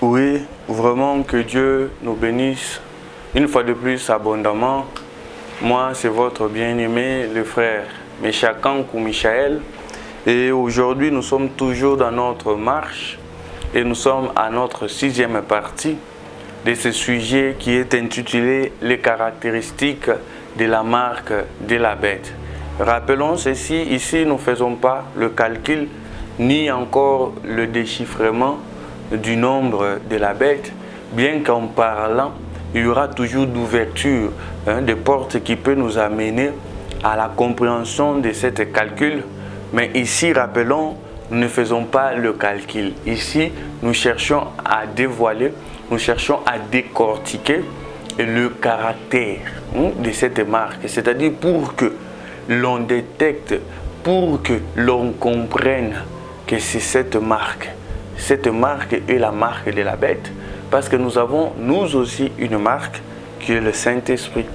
Oui, vraiment que Dieu nous bénisse une fois de plus abondamment. Moi, c'est votre bien-aimé, le frère Méchakankou Michael. Et aujourd'hui, nous sommes toujours dans notre marche et nous sommes à notre 6e partie de ce sujet qui est intitulé « Les caractéristiques de la marque de la bête ». Rappelons ceci, ici nous ne faisons pas le calcul ni encore le déchiffrement du nombre de la bête, bien qu'en parlant, il y aura toujours d'ouverture, des portes qui peuvent nous amener à la compréhension de ce calcul. Mais ici, rappelons, nous ne faisons pas le calcul. Ici, nous cherchons à dévoiler, nous cherchons à décortiquer le caractère de cette marque. C'est-à-dire pour que l'on détecte, pour que l'on comprenne que c'est cette marque. Cette marque est la marque de la bête parce que nous avons nous aussi une marque qui est le Saint-Esprit.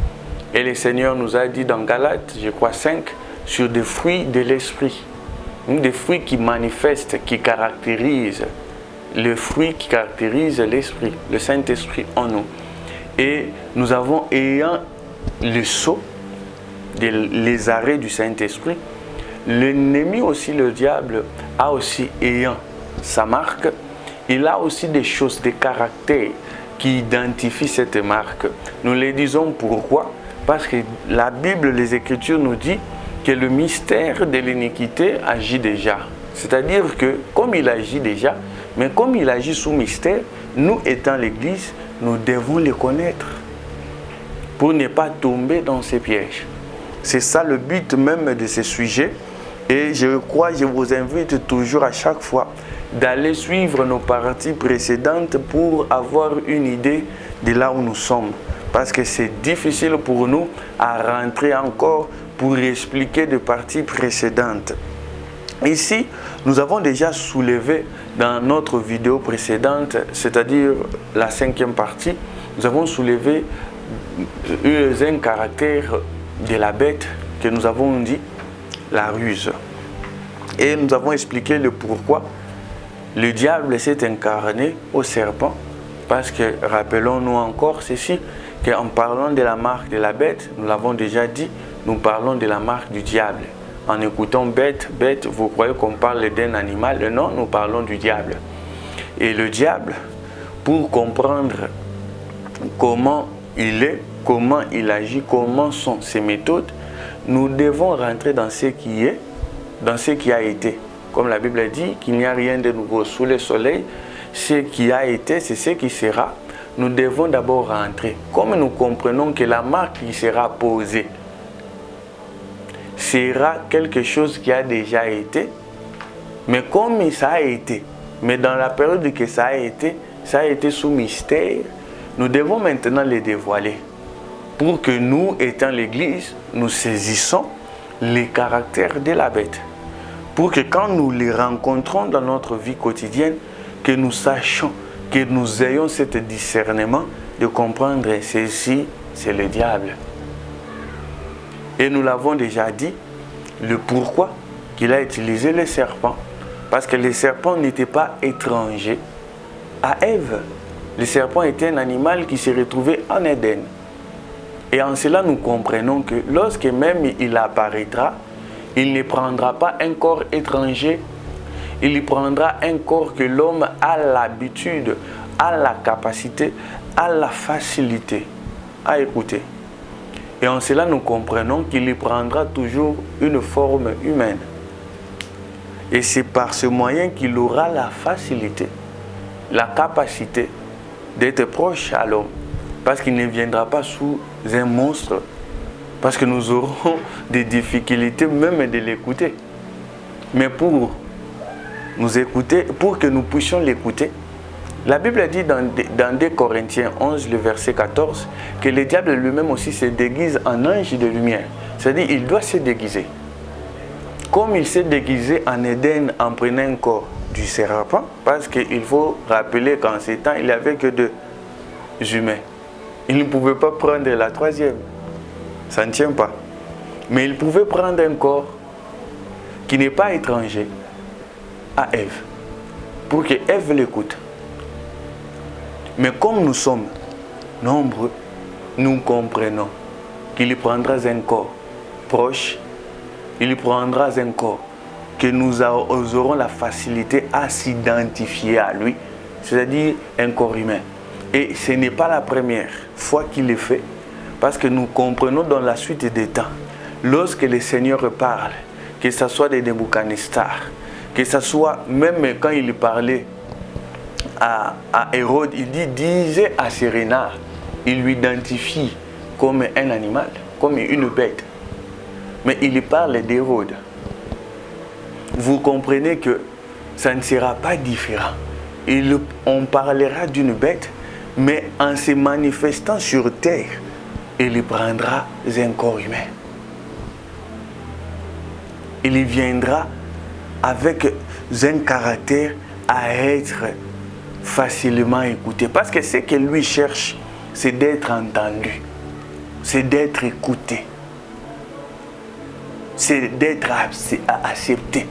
Et le Seigneur nous a dit dans Galates, je crois 5, sur des fruits de l'Esprit. Des fruits qui manifestent, qui caractérisent le fruit qui caractérise l'Esprit, le Saint-Esprit en nous. Et nous avons, ayant le sceau, les arrêts du Saint-Esprit, l'ennemi aussi, le diable, a aussi, ayant sa marque, il a aussi des choses, des caractères qui identifient cette marque. Nous les disons pourquoi? Parce que la Bible, les Écritures nous disent que le mystère de l'iniquité agit déjà. C'est-à-dire que comme il agit déjà, mais comme il agit sous mystère, nous étant l'Église, nous devons le connaître pour ne pas tomber dans ces pièges. C'est ça le but même de ce sujet. Et je crois, je vous invite toujours à chaque fois d'aller suivre nos parties précédentes pour avoir une idée de là où nous sommes. Parce que c'est difficile pour nous à rentrer encore pour expliquer des parties précédentes. Ici, nous avons déjà soulevé dans notre vidéo précédente, c'est-à-dire la 5e partie, nous avons soulevé un caractère de la bête que nous avons dit la ruse. Et nous avons expliqué le pourquoi le diable s'est incarné au serpent. Parce que, rappelons-nous encore ceci, qu'en parlant de la marque de la bête, nous l'avons déjà dit, nous parlons de la marque du diable. En écoutant bête, vous croyez qu'on parle d'un animal? Non, nous parlons du diable. Et le diable, pour comprendre comment il est, comment il agit, comment sont ses méthodes, nous devons rentrer dans ce qui est, dans ce qui a été. Comme la Bible dit qu'il n'y a rien de nouveau sous le soleil, ce qui a été, c'est ce qui sera. Nous devons d'abord rentrer. Comme nous comprenons que la marque qui sera posée sera quelque chose qui a déjà été, mais comme ça a été, mais dans la période que ça a été sous mystère, nous devons maintenant les dévoiler. Pour que nous, étant l'Église, nous saisissons les caractères de la bête. Pour que quand nous les rencontrons dans notre vie quotidienne, que nous sachions, que nous ayons ce discernement de comprendre ceci, c'est le diable. Et nous l'avons déjà dit, le pourquoi qu'il a utilisé le serpent. Parce que le serpent n'était pas étranger à Ève. Le serpent était un animal qui s'est retrouvé en Éden. Et en cela, nous comprenons que lorsque même il apparaîtra, il ne prendra pas un corps étranger. Il y prendra un corps que l'homme a l'habitude, a la capacité, a la facilité à écouter. Et en cela, nous comprenons qu'il y prendra toujours une forme humaine. Et c'est par ce moyen qu'il aura la facilité, la capacité d'être proche à l'homme. Parce qu'il ne viendra pas sous un monstre. Parce que nous aurons des difficultés même de l'écouter. Mais pour nous écouter, pour que nous puissions l'écouter, la Bible dit dans 2 Corinthiens 11, le verset 14, que le diable lui-même aussi se déguise en ange de lumière. C'est-à-dire qu'il doit se déguiser. Comme il s'est déguisé en Éden en prenant un corps du serpent, parce qu'il faut rappeler qu'en ces temps, il n'y avait que 2 humains. Il ne pouvait pas prendre la 3e. Ça ne tient pas. Mais il pouvait prendre un corps qui n'est pas étranger à Ève, pour que Ève l'écoute. Mais comme nous sommes nombreux, nous comprenons qu'il prendra un corps proche, il prendra un corps que nous aurons la facilité à s'identifier à lui, c'est-à-dire un corps humain. Et ce n'est pas la première fois qu'il le fait, parce que nous comprenons dans la suite des temps, lorsque le Seigneur parle, que ce soit de Nebuchadnezzar, que ce soit même quand il parlait à Hérode, il disait à ses renards, il lui identifie comme un animal, comme une bête. Mais il parle d'Hérode. Vous comprenez que ça ne sera pas différent. On parlera d'une bête, mais en se manifestant sur terre, il prendra un corps humain. Il viendra avec un caractère à être facilement écouté. Parce que ce que lui cherche, c'est d'être entendu, c'est d'être écouté, c'est d'être accepté.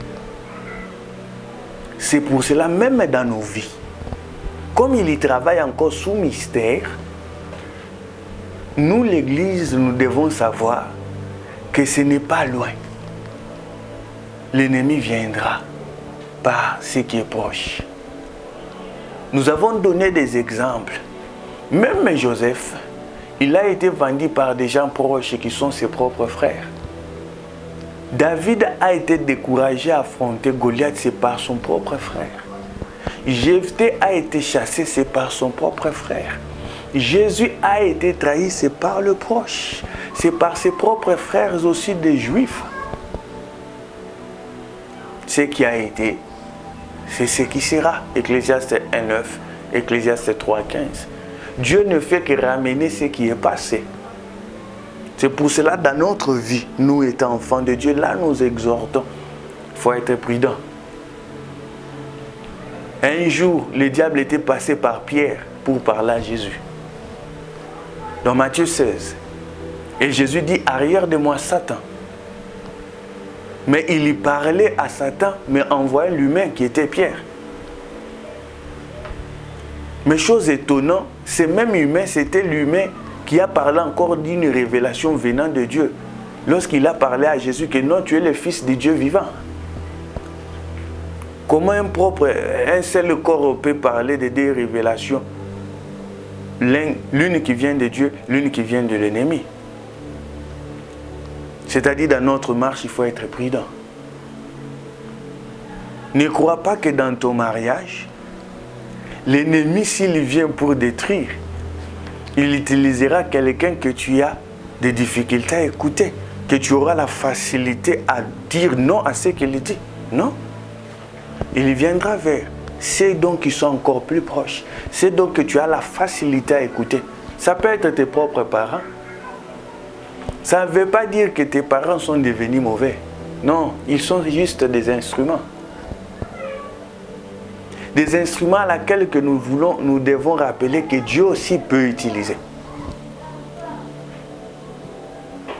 C'est pour cela, même dans nos vies, comme il y travaille encore sous mystère, nous, l'Église, nous devons savoir que ce n'est pas loin. L'ennemi viendra par ce qui est proche. Nous avons donné des exemples. Même Joseph, il a été vendu par des gens proches qui sont ses propres frères. David a été découragé à affronter Goliath, c'est par son propre frère. Jephthé a été chassé, c'est par son propre frère. Jésus a été trahi, c'est par le proche. C'est par ses propres frères aussi des Juifs. Ce qui a été, c'est ce qui sera. Ecclésiaste 1:9, Ecclésiaste 3:15. Dieu ne fait que ramener ce qui est passé. C'est pour cela, dans notre vie, nous étant enfants de Dieu, là nous exhortons. Il faut être prudent. Un jour, le diable était passé par Pierre pour parler à Jésus. Dans Matthieu 16. Et Jésus dit, arrière de moi Satan. Mais il y parlait à Satan, mais en voyant l'humain qui était Pierre. Mais chose étonnante, ce même humain, c'était l'humain qui a parlé encore d'une révélation venant de Dieu. Lorsqu'il a parlé à Jésus que non, tu es le Fils de Dieu vivant. Comment un seul corps peut parler de deux révélations? L'une qui vient de Dieu, l'une qui vient de l'ennemi. C'est-à-dire, dans notre marche, il faut être prudent. Ne crois pas que dans ton mariage, l'ennemi, s'il vient pour détruire, il utilisera quelqu'un que tu as des difficultés à écouter, que tu auras la facilité à dire non à ce qu'il dit. Non. Il viendra vers ceux donc qui sont encore plus proches, ceux donc que tu as la facilité à écouter. Ça peut être tes propres parents. Ça ne veut pas dire que tes parents sont devenus mauvais. Non, ils sont juste des instruments. Des instruments à laquelle que nous devons rappeler que Dieu aussi peut utiliser.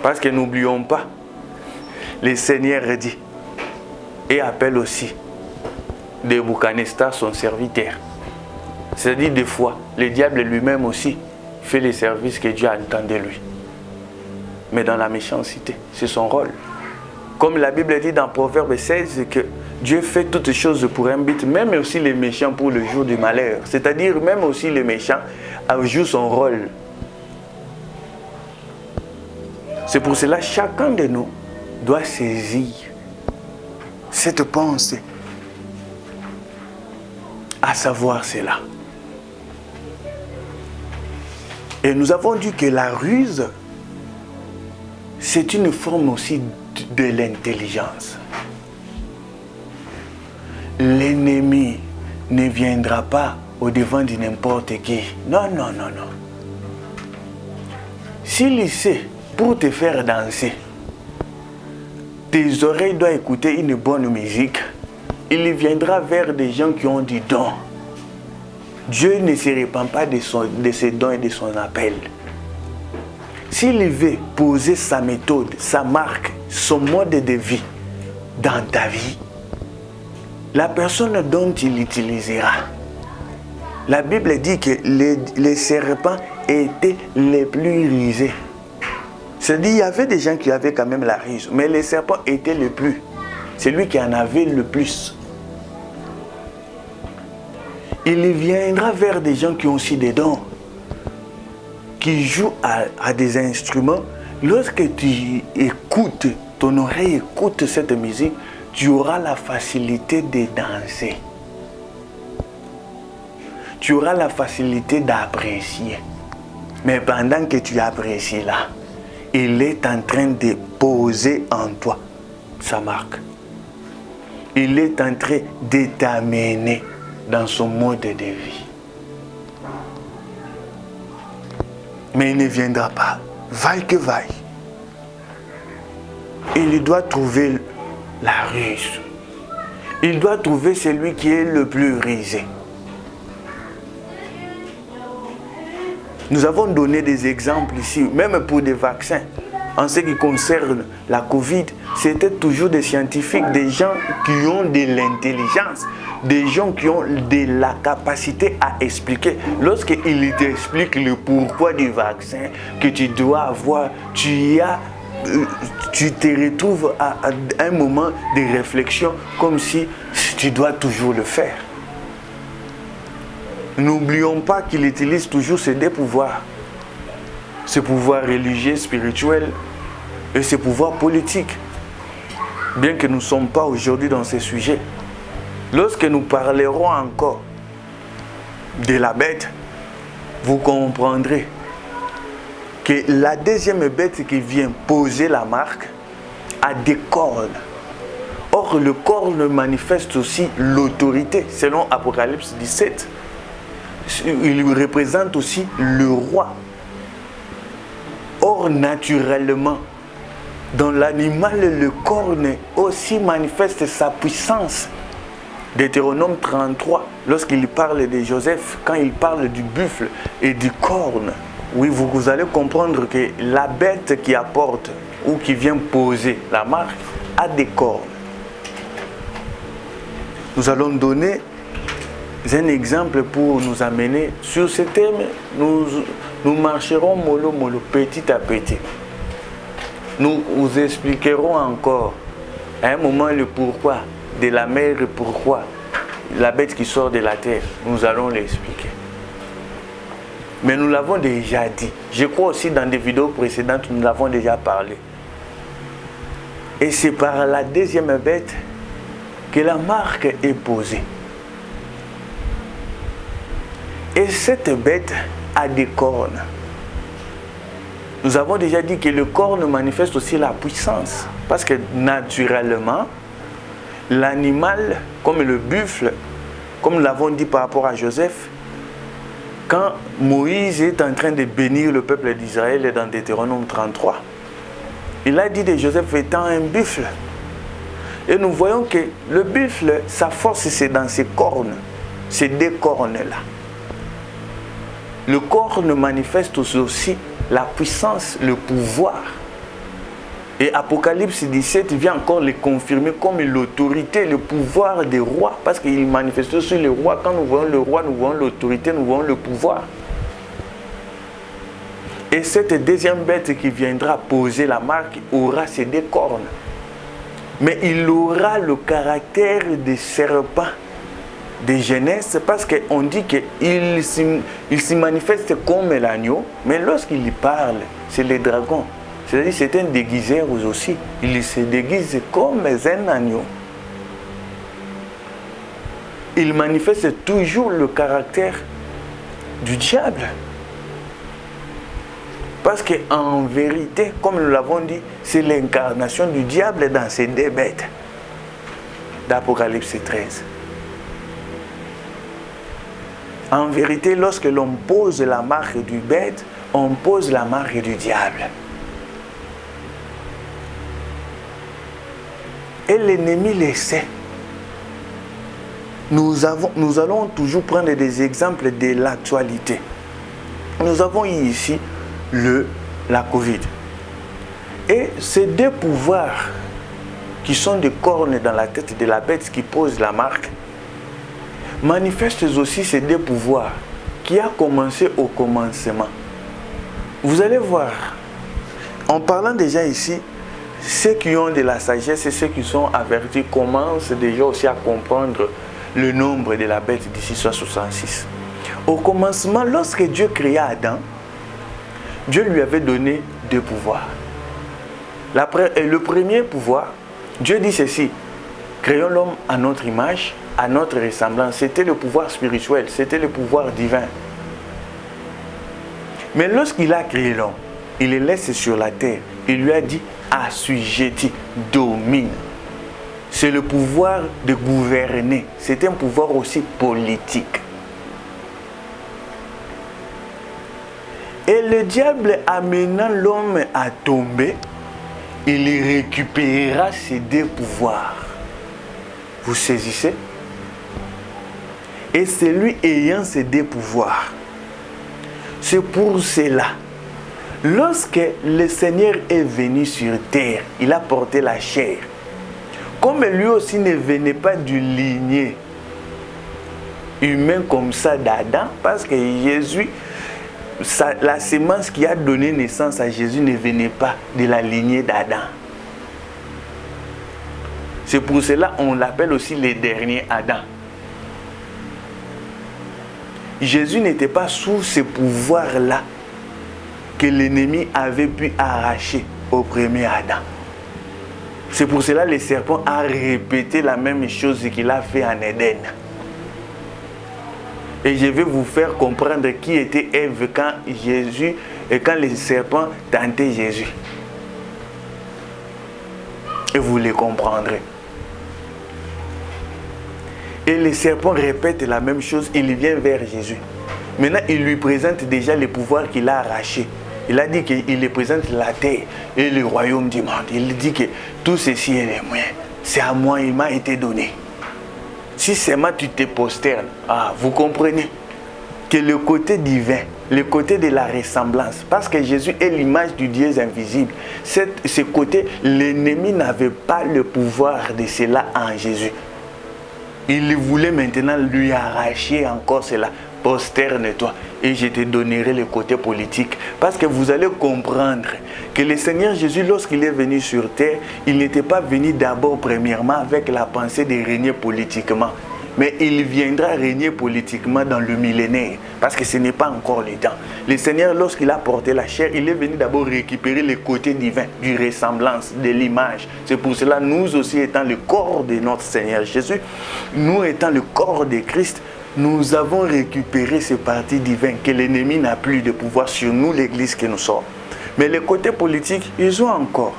Parce que n'oublions pas, le Seigneur dit et appelle aussi Nebuchadnezzar son serviteur. C'est-à-dire des fois, le diable lui-même aussi fait les services que Dieu attend de lui. Mais dans la méchanceté, c'est son rôle. Comme la Bible dit dans Proverbe 16 que Dieu fait toutes choses pour un but, même aussi les méchants pour le jour du malheur. C'est-à-dire même aussi les méchants jouent son rôle. C'est pour cela que chacun de nous doit saisir cette pensée, à savoir cela. Et nous avons dit que la ruse, c'est une forme aussi de l'intelligence. L'ennemi ne viendra pas au-devant de n'importe qui. Non, non, non, non. S'il sait, pour te faire danser, tes oreilles doivent écouter une bonne musique, il viendra vers des gens qui ont du don. Dieu ne se répand pas de ses dons et de son appel. S'il veut poser sa méthode, sa marque, son mode de vie dans ta vie, la personne dont il utilisera, La Bible dit que les serpents étaient les plus rusés. C'est-à-dire, il y avait des gens qui avaient quand même la ruse, mais les serpents étaient les plus. C'est lui qui en avait le plus. Il viendra vers des gens qui ont aussi des dons, qui jouent à des instruments. Lorsque tu écoutes, ton oreille écoute cette musique, tu auras la facilité de danser. Tu auras la facilité d'apprécier. Mais pendant que tu apprécies là, il est en train de poser en toi sa marque. Il est en train de t'amener dans son mode de vie. Mais il ne viendra pas, vaille que vaille. Il doit trouver la ruse. Il doit trouver celui qui est le plus rusé. Nous avons donné des exemples ici, même pour des vaccins. En ce qui concerne la Covid, c'était toujours des scientifiques, des gens qui ont de l'intelligence, des gens qui ont de la capacité à expliquer. Lorsqu'ils t'expliquent le pourquoi du vaccin que tu dois avoir, tu te retrouves à un moment de réflexion comme si tu dois toujours le faire. N'oublions pas qu'il utilise toujours ces deux pouvoirs. Ce pouvoir religieux, spirituel et ce pouvoir politique. Bien que nous ne sommes pas aujourd'hui dans ces sujets. Lorsque nous parlerons encore de la bête, vous comprendrez que la deuxième bête qui vient poser la marque a des cornes. Or, le corne manifeste aussi l'autorité, selon Apocalypse 17. Il représente aussi le roi. Or, naturellement, dans l'animal, le corne aussi manifeste sa puissance. Deutéronome 33, lorsqu'il parle de Joseph, quand il parle du buffle et du corne, oui, vous allez comprendre que la bête qui apporte ou qui vient poser la marque a des cornes. Nous allons donner un exemple pour nous amener sur ce thème. Nous marcherons mollo mollo, petit à petit. Nous vous expliquerons encore à un moment le pourquoi de la mer et pourquoi la bête qui sort de la terre. Nous allons l'expliquer. Mais nous l'avons déjà dit. Je crois aussi dans des vidéos précédentes, nous l'avons déjà parlé. Et c'est par la deuxième bête que la marque est posée. Et cette bête a des cornes. Nous avons déjà dit que le corne manifeste aussi la puissance. Parce que naturellement, l'animal, comme le buffle, comme nous l'avons dit par rapport à Joseph, quand Moïse est en train de bénir le peuple d'Israël dans Deutéronome 33, il a dit de Joseph étant un buffle. Et nous voyons que le buffle, sa force, c'est dans ses cornes, ces deux cornes-là. Le corne manifeste aussi la puissance, le pouvoir. Et Apocalypse 17 vient encore le confirmer comme l'autorité, le pouvoir des rois. Parce qu'il manifeste sur le roi. Quand nous voyons le roi, nous voyons l'autorité, nous voyons le pouvoir. Et cette deuxième bête qui viendra poser la marque aura ses deux cornes. Mais il aura le caractère de serpent de Genèse, parce qu'on dit qu'il s'y manifeste comme l'agneau, mais lorsqu'il parle, c'est le dragon. C'est-à-dire c'est un déguiseur aussi. Il se déguise comme un agneau. Il manifeste toujours le caractère du diable. Parce qu'en vérité, comme nous l'avons dit, c'est l'incarnation du diable dans ces deux bêtes d'Apocalypse 13. En vérité, lorsque l'on pose la marque du bête, on pose la marque du diable. Et l'ennemi le sait. Nous allons toujours prendre des exemples de l'actualité. Nous avons ici la Covid. Et ces deux pouvoirs qui sont des cornes dans la tête de la bête qui pose la marque manifeste aussi ces deux pouvoirs qui a commencé au commencement. Vous allez voir, en parlant déjà ici, ceux qui ont de la sagesse et ceux qui sont avertis commencent déjà aussi à comprendre le nombre de la bête d'ici 66. Au commencement, lorsque Dieu créa Adam, Dieu lui avait donné deux pouvoirs. Le premier pouvoir, Dieu dit ceci: créons l'homme à notre image, à notre ressemblance. C'était le pouvoir spirituel, c'était le pouvoir divin. Mais lorsqu'il a créé l'homme, il le laisse sur la terre. Il lui a dit: assujettis, domine. C'est le pouvoir de gouverner. C'est un pouvoir aussi politique. Et le diable, amenant l'homme à tomber, il récupérera ces deux pouvoirs. Vous saisissez? Et c'est lui ayant ces deux pouvoirs. C'est pour cela, lorsque le Seigneur est venu sur terre, il a porté la chair. Comme lui aussi ne venait pas du lignée humain comme ça d'Adam, parce que Jésus, la sémence qui a donné naissance à Jésus ne venait pas de la lignée d'Adam. C'est pour cela qu'on l'appelle aussi le dernier Adam. Jésus n'était pas sous ce pouvoir-là que l'ennemi avait pu arracher au premier Adam. C'est pour cela que le serpent a répété la même chose qu'il a fait en Éden. Et je vais vous faire comprendre qui était Ève quand Jésus et quand le serpent tentait Jésus. Et vous les comprendrez. Et le serpent répète la même chose, il vient vers Jésus. Maintenant, il lui présente déjà le pouvoir qu'il a arraché. Il a dit qu'il lui présente la terre et le royaume du monde. Il dit que tout ceci est le mien. C'est à moi, il m'a été donné. Si seulement tu te prosternes, vous comprenez que le côté divin, le côté de la ressemblance, parce que Jésus est l'image du Dieu invisible, ce côté, l'ennemi n'avait pas le pouvoir de cela en Jésus. Il voulait maintenant lui arracher encore cela. Prosterne-toi et je te donnerai le côté politique. Parce que vous allez comprendre que le Seigneur Jésus, lorsqu'il est venu sur terre, il n'était pas venu d'abord premièrement avec la pensée de régner politiquement. Mais il viendra régner politiquement dans le millénaire. Parce que ce n'est pas encore le temps. Le Seigneur, lorsqu'il a porté la chair, il est venu d'abord récupérer le côté divin, du ressemblance, de l'image. C'est pour cela, nous aussi étant le corps de notre Seigneur Jésus, nous étant le corps de Christ, nous avons récupéré ce parti divin que l'ennemi n'a plus de pouvoir sur nous, l'église que nous sommes. Mais les côtés politiques, ils ont encore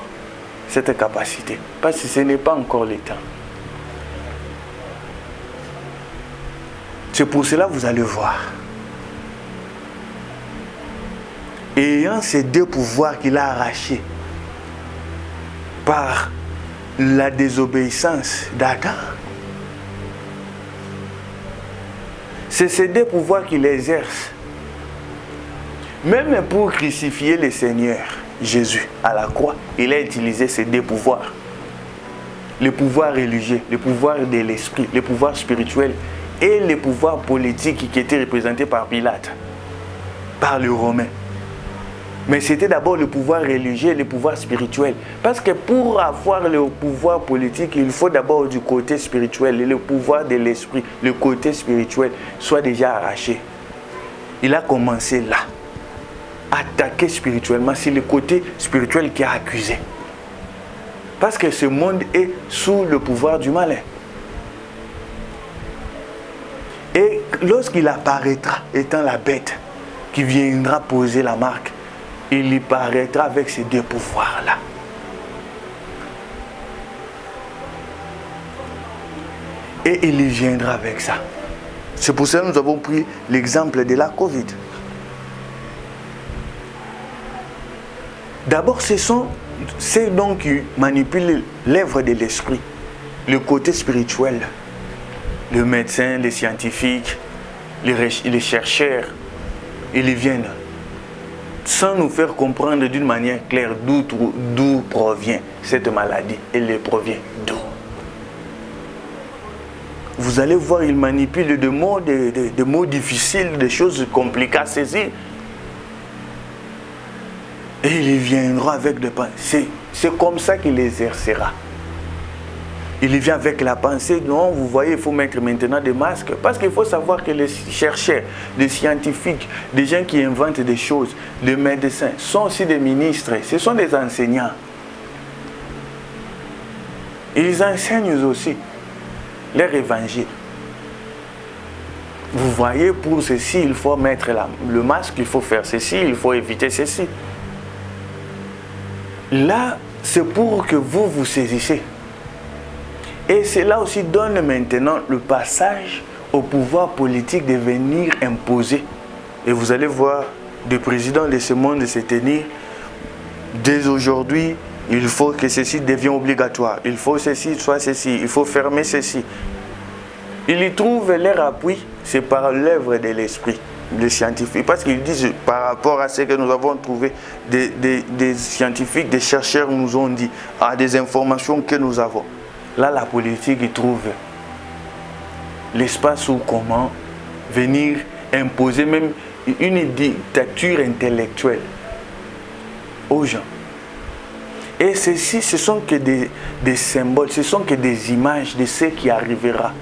cette capacité. Parce que ce n'est pas encore le temps. C'est pour cela que vous allez voir. Ayant ces deux pouvoirs qu'il a arrachés par la désobéissance d'Adam, c'est ces deux pouvoirs qu'il exerce. Même pour crucifier le Seigneur Jésus à la croix, il a utilisé ces deux pouvoirs. Le pouvoir religieux, le pouvoir de l'esprit, le pouvoir spirituel et le pouvoir politique qui était représenté par Pilate, par les Romains. Mais c'était d'abord le pouvoir religieux et le pouvoir spirituel. Parce que pour avoir le pouvoir politique, il faut d'abord du côté spirituel. Et le pouvoir de l'esprit, le côté spirituel, soit déjà arraché. Il a commencé là. Attaquer spirituellement, c'est le côté spirituel qui a accusé. Parce que ce monde est sous le pouvoir du malin. Et lorsqu'il apparaîtra, étant la bête qui viendra poser la marque, il y paraîtra avec ces deux pouvoirs-là. Et il y viendra avec ça. C'est pour ça que nous avons pris l'exemple de la Covid. D'abord, ce sont ceux donc qui manipulent l'œuvre de l'esprit, le côté spirituel. Les médecins, les scientifiques, les chercheurs, ils viennent sans nous faire comprendre d'une manière claire d'où provient cette maladie. Elle provient d'où. vous allez voir, il manipule des mots difficiles, des choses compliquées à saisir. Et il viendra avec des pensées. C'est comme ça qu'il exercera. Il vient avec la pensée. Non, vous voyez, il faut mettre maintenant des masques. Parce qu'il faut savoir que les chercheurs, les scientifiques, des gens qui inventent des choses, les médecins, sont aussi des ministres. Ce sont des enseignants. Ils enseignent aussi leur évangile. Vous voyez, pour ceci, il faut mettre le masque, il faut faire ceci, il faut éviter ceci. Là, c'est pour que vous vous saisissez. Et cela aussi donne maintenant le passage au pouvoir politique de venir imposer. Et vous allez voir, le président de ce monde se tenir. Dès aujourd'hui, il faut que ceci devienne obligatoire. Il faut ceci, soit ceci. Il faut fermer ceci. Ils y trouvent leur appui, c'est par l'œuvre de l'esprit, les scientifiques. Parce qu'ils disent, par rapport à ce que nous avons trouvé, des scientifiques, des chercheurs nous ont dit, à des informations que nous avons. Là, la politique, il trouve l'espace où comment venir imposer même une dictature intellectuelle aux gens. Et ceci, ce sont que des symboles, ce sont que des images de ce qui arrivera.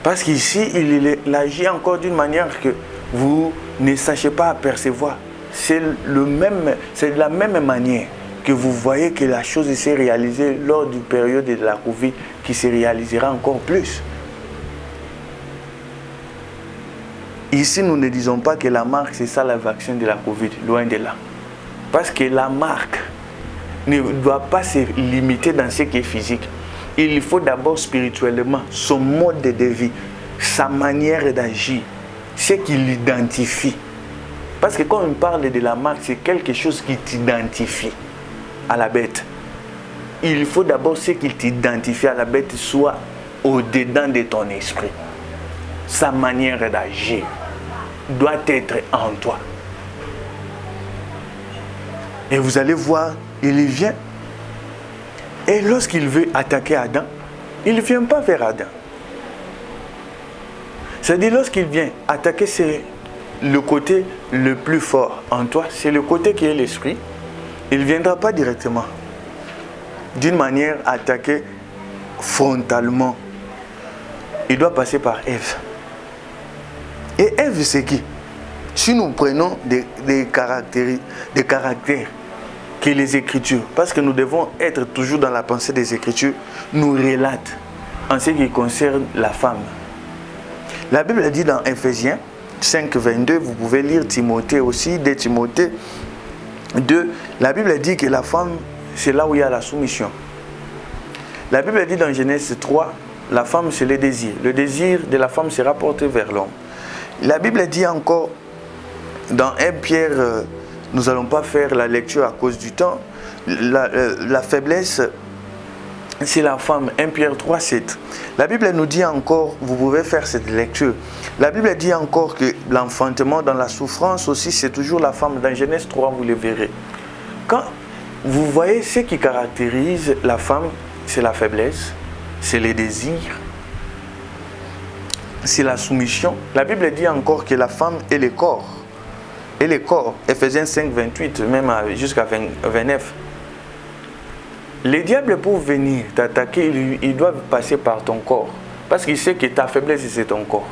Parce qu'ici, il agit encore d'une manière que vous ne sachez pas apercevoir. C'est de la même manière que vous voyez que la chose s'est réalisée lors du période de la Covid, qui se réalisera encore plus. Ici, nous ne disons pas que la marque, c'est ça la vaccin de la Covid, loin de là. Parce que la marque ne doit pas se limiter dans ce qui est physique. Il faut d'abord spirituellement son mode de vie, sa manière d'agir, ce qui l'identifie. Parce que quand on parle de la marque, c'est quelque chose qui t'identifie à la bête. Il faut d'abord ce qui t'identifie à la bête soit au-dedans de ton esprit. Sa manière d'agir doit être en toi. Et vous allez voir, il vient. Et lorsqu'il veut attaquer Adam, il ne vient pas vers Adam. C'est-à-dire, lorsqu'il vient attaquer, c'est le côté le plus fort en toi, c'est le côté qui est l'esprit. Il ne viendra pas directement, d'une manière attaquée frontalement. Il doit passer par Ève. Et Ève, c'est qui? Si nous prenons des caractères que les Écritures, parce que nous devons être toujours dans la pensée des Écritures, nous relatent en ce qui concerne la femme. La Bible dit dans Ephésiens 5, 22, vous pouvez lire Timothée aussi, de Timothée 2, la Bible dit que la femme, c'est là où il y a la soumission. La Bible dit dans Genèse 3, la femme, c'est le désir. Le désir de la femme sera porté vers l'homme. La Bible dit encore, dans 1 Pierre, nous n'allons pas faire la lecture à cause du temps, la faiblesse, c'est la femme. 1 Pierre 3, 7. La Bible nous dit encore, vous pouvez faire cette lecture, la Bible dit encore que l'enfantement dans la souffrance aussi, c'est toujours la femme. Dans Genèse 3, vous le verrez. Quand vous voyez ce qui caractérise la femme, c'est la faiblesse, c'est les désirs, c'est la soumission. La Bible dit encore que la femme est le corps. Et le corps, Ephésiens 5, 28, même jusqu'à 29. Les diables, pour venir t'attaquer, ils doivent passer par ton corps. Parce qu'il sait que ta faiblesse, c'est ton corps.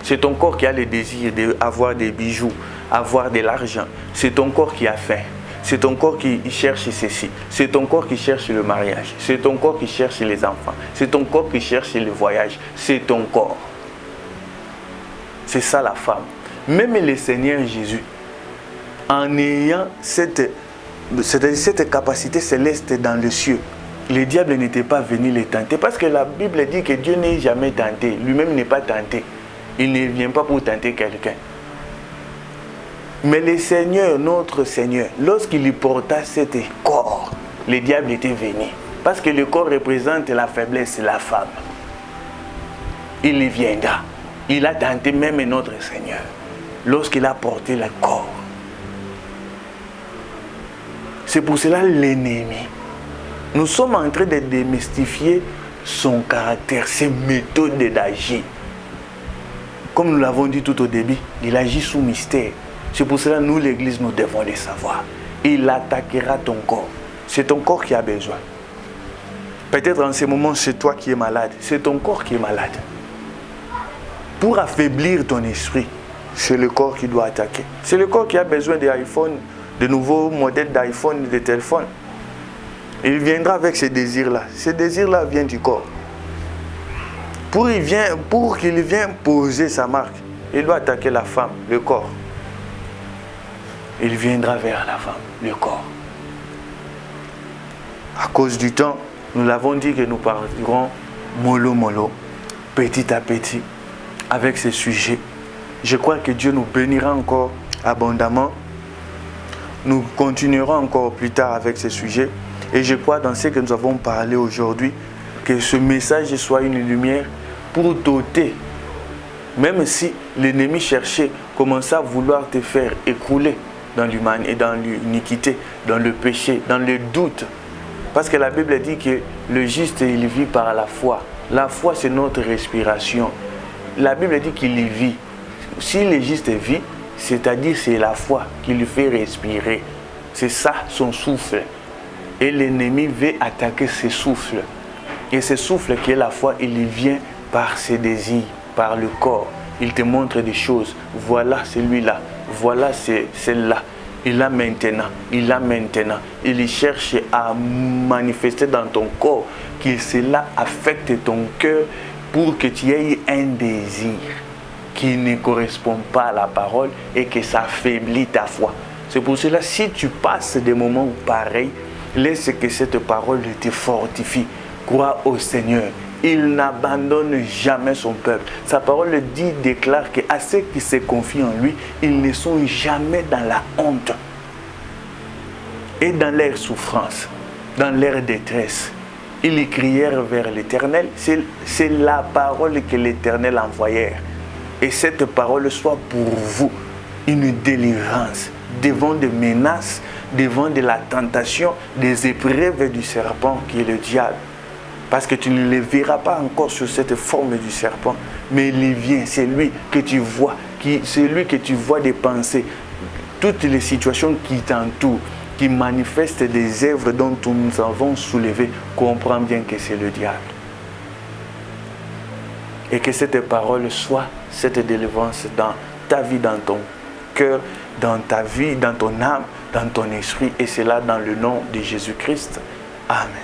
C'est ton corps qui a le désir d'avoir des bijoux, avoir de l'argent. C'est ton corps qui a faim. C'est ton corps qui cherche ceci. C'est ton corps qui cherche le mariage. C'est ton corps qui cherche les enfants. C'est ton corps qui cherche le voyage. C'est ton corps. C'est ça la femme. Même le Seigneur Jésus, en ayant cette capacité céleste dans le cieux, les diables n'étaient pas venus les tenter. Parce que la Bible dit que Dieu n'est jamais tenté. Lui-même n'est pas tenté. Il ne vient pas pour tenter quelqu'un. Mais le Seigneur, notre Seigneur, lorsqu'il lui porta cet corps, les diables étaient venus. Parce que le corps représente la faiblesse, la femme. Il y viendra. Il a tenté même notre Seigneur lorsqu'il a porté le corps. C'est pour cela l'ennemi Nous sommes en train de démystifier son caractère, ses méthodes d'agir. Comme nous l'avons dit tout au début, il agit sous mystère. C'est pour cela que nous, l'Église, nous devons le savoir. Il attaquera ton corps. C'est ton corps qui a besoin. Peut-être en ce moment, c'est toi qui es malade. C'est ton corps qui est malade. Pour affaiblir ton esprit, c'est le corps qui doit attaquer. C'est le corps qui a besoin d'iPhone, de nouveaux modèles d'iPhone, de téléphone. Il viendra avec ces désirs-là. Ces désirs-là viennent du corps. Pour qu'il vienne poser sa marque, il doit attaquer la femme, le corps. Il viendra vers la femme, le corps. À cause du temps, nous l'avons dit que nous partirons mollo mollo, petit à petit, avec ces sujets. Je crois que Dieu nous bénira encore abondamment. Nous continuerons encore plus tard avec ces sujets. Et je crois dans ce que nous avons parlé aujourd'hui, que ce message soit une lumière pour t'ôter. Même si l'ennemi cherchait, commençait à vouloir te faire écrouler dans l'iniquité, dans le péché, dans le doute. Parce que la Bible dit que le juste, il vit par la foi. La foi, c'est notre respiration. La Bible dit qu'il y vit. Si le juste vit, c'est-à-dire c'est la foi qui lui fait respirer. C'est ça son souffle. Et l'ennemi veut attaquer ce souffle. Et ce souffle qui est la foi, il vient par ses désirs, par le corps. Il te montre des choses. Voilà celui-là. Voilà celle-là. Il a maintenant. Il a maintenant. Il cherche à manifester dans ton corps que cela affecte ton cœur pour que tu aies un désir qui ne correspond pas à la parole et que ça affaiblit ta foi. C'est pour cela, si tu passes des moments pareils, laisse que cette parole te fortifie. Crois au Seigneur. Il n'abandonne jamais son peuple. Sa parole dit, déclare qu'à ceux qui se confient en lui, ils ne sont jamais dans la honte. Et dans leur souffrance, dans leur détresse, ils crièrent vers l'Éternel. C'est la parole que l'Éternel envoyait. Et cette parole soit pour vous une délivrance devant des menaces, devant de la tentation, des épreuves du serpent qui est le diable. Parce que tu ne le verras pas encore sur cette forme du serpent, mais il vient, c'est lui que tu vois, c'est lui que tu vois des pensées, toutes les situations qui t'entourent, qui manifestent des œuvres dont nous avons soulevé, comprends bien que c'est le diable. Et que cette parole soit cette délivrance dans ta vie, dans ton cœur, dans ta vie, dans ton âme, dans ton esprit, et c'est là dans le nom de Jésus-Christ. Amen.